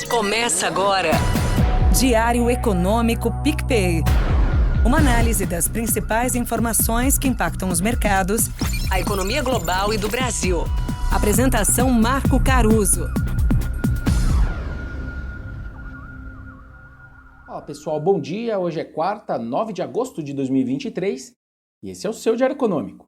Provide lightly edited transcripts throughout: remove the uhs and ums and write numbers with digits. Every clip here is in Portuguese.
Começa agora. Diário Econômico PicPay. Uma análise das principais informações que impactam os mercados, A economia global e do Brasil. Apresentação Marco Caruso. Fala pessoal, bom dia. Hoje é quarta, 9 de agosto de 2023 e esse é o seu Diário Econômico.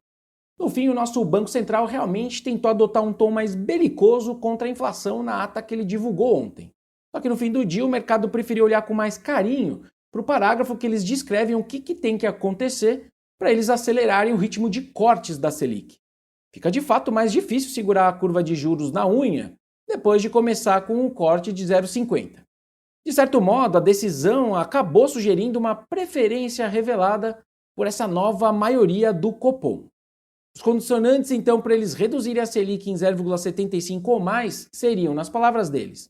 No fim, o nosso Banco Central realmente tentou adotar um tom mais belicoso contra a inflação na ata que ele divulgou ontem. Só que no fim do dia o mercado preferiu olhar com mais carinho para o parágrafo que eles descrevem o que tem que acontecer para eles acelerarem o ritmo de cortes da Selic. Fica de fato mais difícil segurar a curva de juros na unha depois de começar com um corte de 0,50. De certo modo, a decisão acabou sugerindo uma preferência revelada por essa nova maioria do Copom. Os condicionantes, então, para eles reduzirem a Selic em 0,75 ou mais seriam, nas palavras deles,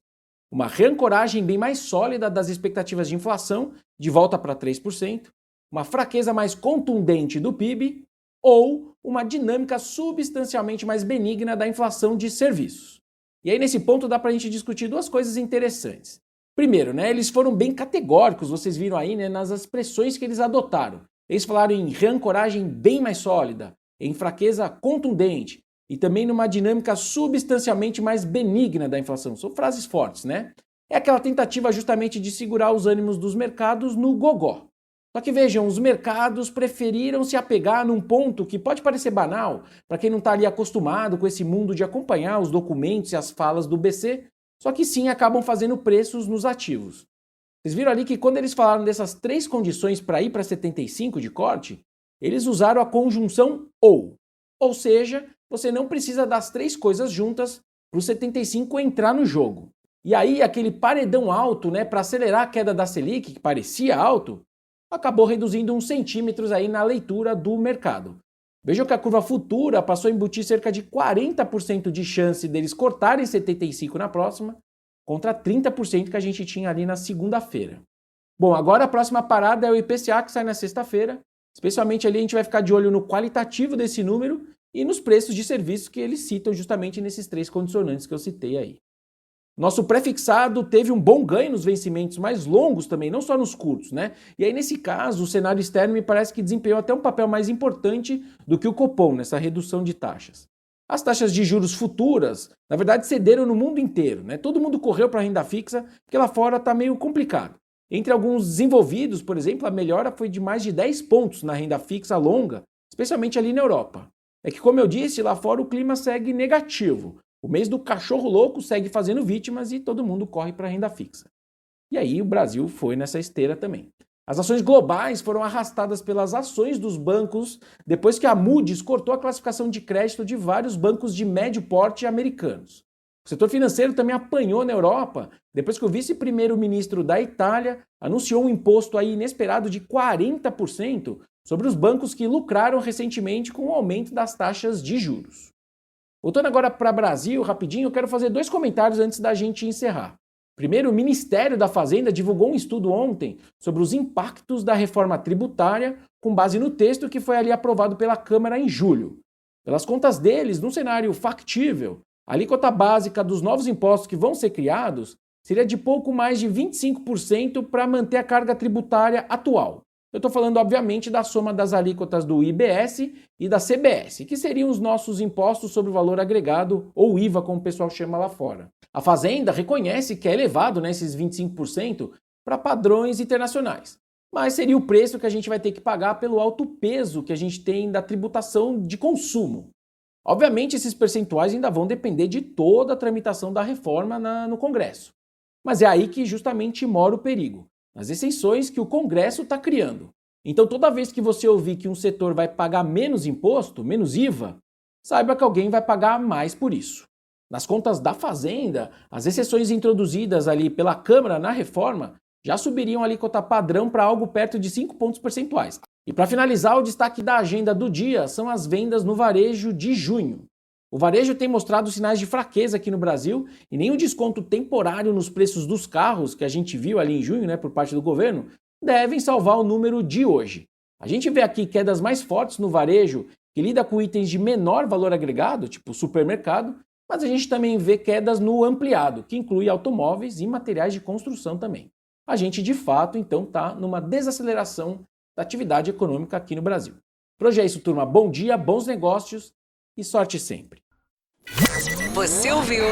uma reancoragem bem mais sólida das expectativas de inflação, de volta para 3%, uma fraqueza mais contundente do PIB ou uma dinâmica substancialmente mais benigna da inflação de serviços. E aí, nesse ponto, dá para a gente discutir duas coisas interessantes. Primeiro, eles foram bem categóricos, vocês viram aí nas expressões que eles adotaram. Eles falaram em reancoragem bem mais sólida, em fraqueza contundente e também numa dinâmica substancialmente mais benigna da inflação. São frases fortes, né? É aquela tentativa justamente de segurar os ânimos dos mercados no gogó. Só que vejam, os mercados preferiram se apegar num ponto que pode parecer banal, para quem não está ali acostumado com esse mundo de acompanhar os documentos e as falas do BC, só que sim acabam fazendo preços nos ativos. Vocês viram ali que quando eles falaram dessas três condições para ir para 75 de corte, eles usaram a conjunção ou. Ou seja, você não precisa das três coisas juntas para o 75 entrar no jogo. E aí aquele paredão alto, para acelerar a queda da Selic, que parecia alto, acabou reduzindo uns centímetros aí na leitura do mercado. Vejam que a curva futura passou a embutir cerca de 40% de chance deles cortarem 75 na próxima, contra 30% que a gente tinha ali na segunda-feira. Bom, agora a próxima parada é o IPCA, que sai na sexta-feira. Especialmente ali a gente vai ficar de olho no qualitativo desse número e nos preços de serviços que eles citam justamente nesses três condicionantes que eu citei aí. Nosso pré-fixado teve um bom ganho nos vencimentos mais longos também, não só nos curtos, E aí nesse caso o cenário externo me parece que desempenhou até um papel mais importante do que o Copom nessa redução de taxas. As taxas de juros futuras, na verdade, cederam no mundo inteiro, Todo mundo correu para a renda fixa, porque lá fora está meio complicado. Entre alguns desenvolvidos, por exemplo, a melhora foi de mais de 10 pontos na renda fixa longa, especialmente ali na Europa. É que, como eu disse, lá fora o clima segue negativo. O mês do cachorro louco segue fazendo vítimas e todo mundo corre para a renda fixa. E aí o Brasil foi nessa esteira também. As ações globais foram arrastadas pelas ações dos bancos depois que a Moody's cortou a classificação de crédito de vários bancos de médio porte americanos. O setor financeiro também apanhou na Europa, depois que o vice-primeiro-ministro da Itália anunciou um imposto aí inesperado de 40% sobre os bancos que lucraram recentemente com o aumento das taxas de juros. Voltando agora para o Brasil, rapidinho, eu quero fazer dois comentários antes da gente encerrar. Primeiro, o Ministério da Fazenda divulgou um estudo ontem sobre os impactos da reforma tributária com base no texto que foi ali aprovado pela Câmara em julho. Pelas contas deles, num cenário factível, a alíquota básica dos novos impostos que vão ser criados seria de pouco mais de 25% para manter a carga tributária atual. Eu estou falando, obviamente, da soma das alíquotas do IBS e da CBS, que seriam os nossos impostos sobre o valor agregado, ou IVA, como o pessoal chama lá fora. A Fazenda reconhece que é elevado, esses 25%, para padrões internacionais. Mas seria o preço que a gente vai ter que pagar pelo alto peso que a gente tem da tributação de consumo. Obviamente, esses percentuais ainda vão depender de toda a tramitação da reforma no Congresso. Mas é aí que justamente mora o perigo, nas exceções que o Congresso está criando. Então, toda vez que você ouvir que um setor vai pagar menos imposto, menos IVA, saiba que alguém vai pagar mais por isso. Nas contas da Fazenda, as exceções introduzidas ali pela Câmara na reforma já subiriam a alíquota padrão para algo perto de 5 pontos percentuais. E para finalizar, o destaque da agenda do dia são as vendas no varejo de junho. O varejo tem mostrado sinais de fraqueza aqui no Brasil e nenhum desconto temporário nos preços dos carros que a gente viu ali em junho, por parte do governo, devem salvar o número de hoje. A gente vê aqui quedas mais fortes no varejo, que lida com itens de menor valor agregado, tipo supermercado, Mas a gente também vê quedas no ampliado, que inclui automóveis e materiais de construção também. A gente, de fato, então, está numa desaceleração da atividade econômica aqui no Brasil. Por hoje é isso, turma. Bom dia, bons negócios e sorte sempre. Você ouviu?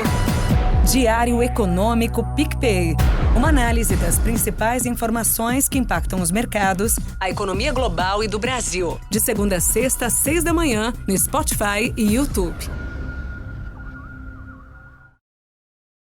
Diário Econômico PicPay. Uma análise das principais informações que impactam os mercados, A economia global e do Brasil. de segunda a sexta, às 6 da manhã, no Spotify e YouTube.